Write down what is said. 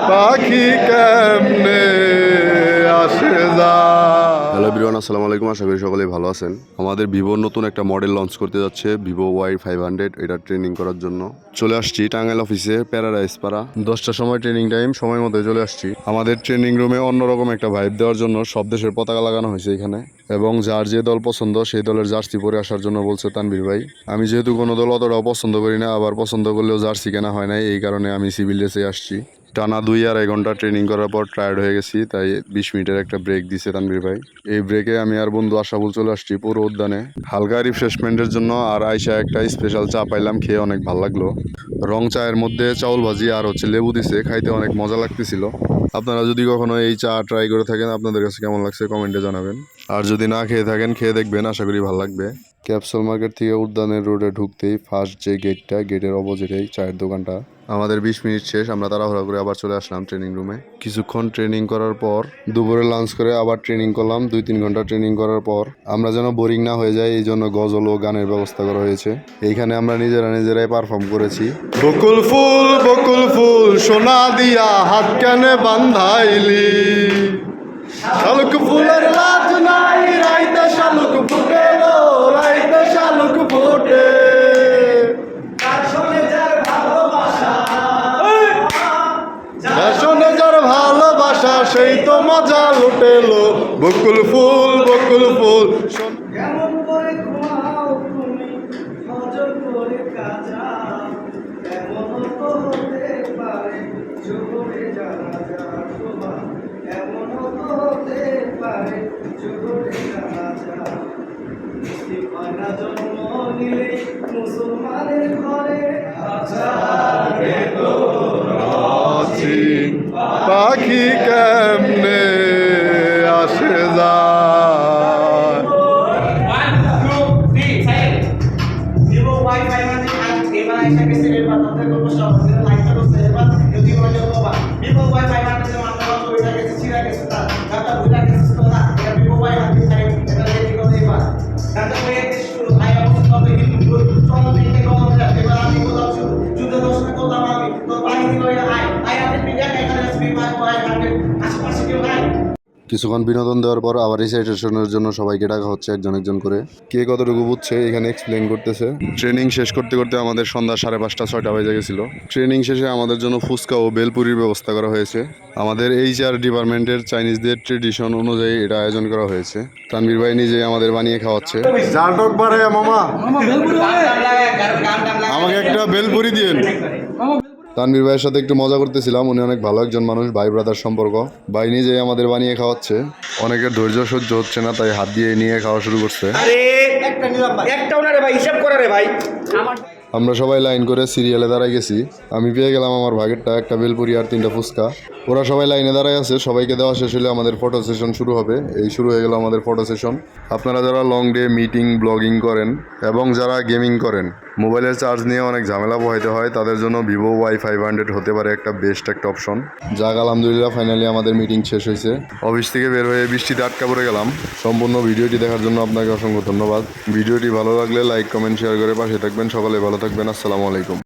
পাখি কেমনে আসে যা। হ্যালো এভরিওয়ান, আসসালামু আলাইকুম। আশা করি সকলেই ভালো আছেন। আমাদের ভিভোর নতুন একটা মডেল লঞ্চ করতে যাচ্ছে, ভিভো Y500। এটা ট্রেনিং করার জন্য চলে আসছি টাঙ্গাইল অফিসে, প্যারাডাইস পাড়া। 10টার সময় ট্রেনিং টাইম, সময় মতো চলে আসছি। আমাদের ট্রেনিং রুমে অন্যরকম একটা ভাইব দেওয়ার জন্য সব দেশের পতাকা লাগানো হয়েছে এখানে, এবং যার যে দল পছন্দ সেই দলের জার্সি পরে আসার জন্য বলছে তানভীর ভাই। আমি যেহেতু কোনো দল অতটাও পছন্দ করি না, আবার পছন্দ করলেও জার্সি কেনা হয় নাই, এই কারণে আমি সিভিল ড্রেসে আসছি। টানা 2-2.5 ঘন্টা ট্রেনিং করার পর টায়ার্ড হয়ে গেছি, তাই 20 মিনিটের একটা ব্রেক দিছে তানভীর ভাই। এই ব্রেকে আমি আর বন্ধু আশাফুল চলে আসছি পুরো উদ্যানে হালকা রিফ্রেশমেন্টের জন্য। আর আইসা একটা স্পেশাল চা পাইলাম, খেয়ে অনেক ভালো লাগলো। রং চায়ের মধ্যে চাউল ভাজি আর লেবু দিছে, খাইতে অনেক মজা লাগতেছিল। আপনারা যদি কখনো এই চা ট্রাই করে থাকেন, আপনাদের কাছে কেমন লাগছে কমেন্টে জানাবেন। আর যদি না খেয়ে থাকেন, খেয়ে দেখবেন, আশা করি ভালো লাগবে। ক্যাপসুল মার্কেট থেকে উদ্যানের রোডে ঢুকতেই ফার্স্ট যে গেটটা, গেটের অপোজিটেই চায়ের দোকানটা। আমাদের 20 মিনিট শেষ, আমরা তাড়াহুড়া করে আবার চলে আসলাম ট্রেনিং রুমে। কিছুক্ষণ ট্রেনিং করার পর দুপুরে লাঞ্চ করে আবার ট্রেনিং করলাম। 2-3 ঘন্টা ট্রেনিং করার পর আমরা যেন বোরিং না হয়ে যায়, এই জন্য গজল ও গানের ব্যবস্থা করা হয়েছে। এইখানে আমরা নিজেরাই পারফর্ম করেছি। বকুল ফুল সোনা দিয়া হাত কানে বান্ধাইলি, শালুক ফুলের লাজ নাই, রাইতে শালুক ফুটে গো, রাইতে শালুক ফুটে। যার ভালোবাসা সেই তো মজা লুটেলো। বকুল ফুল কেমন করে ঘুমাও তুমি নজর করে কাজা, এমনও তো হতে পারে জোরে জানা যা তোমার, এমনও তো হতে পারে জোরে জানা যা। মিষ্টি কন্যা জন্ম নিলে মুসলমানের ঘরে, আচ্ছা পাখি কেমনে আসে যায়। Vivo Y500 at Eva Aisha के सिरे पर तब तक को शॉप में लाइट करो से पर यदि वाले को बा Vivo Y500 से मानता हूं तो इधर के सिरा के सुता काटा बुला के सुता या Vivo Y500 से इधर लेके को दे बा काटा को एक शुरू आया उस तो भी चलो दिन के को हम जाते बा आदमी को दाऊ जुद्ध दोष में को दामामी तो भाई दिनो या आय अपने पिया के एखाने स्पीड Y500 आसपास क्यों है। কিছুক্ষণ বিনোদন দেওয়ার পর আবার রিসাইটেশনের জন্য সবাইকে ডাকা হচ্ছে একজন একজন করে। কে কতটুকু বুঝছে এখানে এক্সপ্লেন করতেছে। ট্রেনিং শেষ করতে করতে আমাদের সন্ধ্যা 5:30-6টা বেজে গেছিল। ট্রেনিং শেষে আমাদের জন্য ফুচকা ও বেলপুরির ব্যবস্থা করা হয়েছে। আমাদের HR ডিপার্টমেন্টের চাইনিজদের ট্রেডিশন অনুযায়ী এটা আয়োজন করা হয়েছে। তানভীর ভাই নিজেই আমাদের বানিয়ে খাওয়াচ্ছে। জাটক বারে মামা, আমাকে একটা বেলপুরি দিন। তানভীর ভাইয়ের সাথে একটু মজা করতেছিলাম, উনি অনেক ভালো একজন মানুষ, ভাই ব্রাদার সম্পর্ক। ভাই নিজেই আমাদের বানিয়ে খাওয়াচ্ছে। অনেকের ধৈর্য সহ্য হচ্ছে না, তাই হাত দিয়ে নিয়ে খাওয়া শুরু করছে। আরে একটা নিলাম ভাই, একটাও না রে ভাই, হিসাব করে রে ভাই। আমার আমরা সবাই লাইন করে সিরিয়ালে দাঁড়াই গেছি। আমি পেয়ে গেলাম আমার ভাগেরটা, একটা বেলপুরি আর 3টা ফুচকা। ওরা সবাই লাইনে দাঁড়ায় আছে, সবাইকে দেওয়া শেষ হলে আমাদের ফটো সেশন শুরু হবে। এই শুরু হয়ে গেল আমাদের ফটো সেশন। আপনারা যারা লং ডে মিটিং ব্লগিং করেন এবং যারা গেমিং করেন, মোবাইলের চার্জ নিয়ে অনেক ঝামেলা পোহাইতে হয়, তাদের জন্য ভিভো Y500 হতে পারে একটা বেস্ট একটা অপশন। যাক আলহামদুলিল্লাহ, ফাইনালি আমাদের মিটিং শেষ হয়েছে। অফিস থেকে বের হয়ে বৃষ্টিতে আটকা পড়ে গেলাম। সম্পূর্ণ ভিডিওটি দেখার জন্য আপনাকে অসংখ্য ধন্যবাদ। ভিডিওটি ভালো লাগলে লাইক কমেন্ট শেয়ার করে পাশে থাকবেন। সকলে ভালো থাকবেন। আসসালামু আলাইকুম।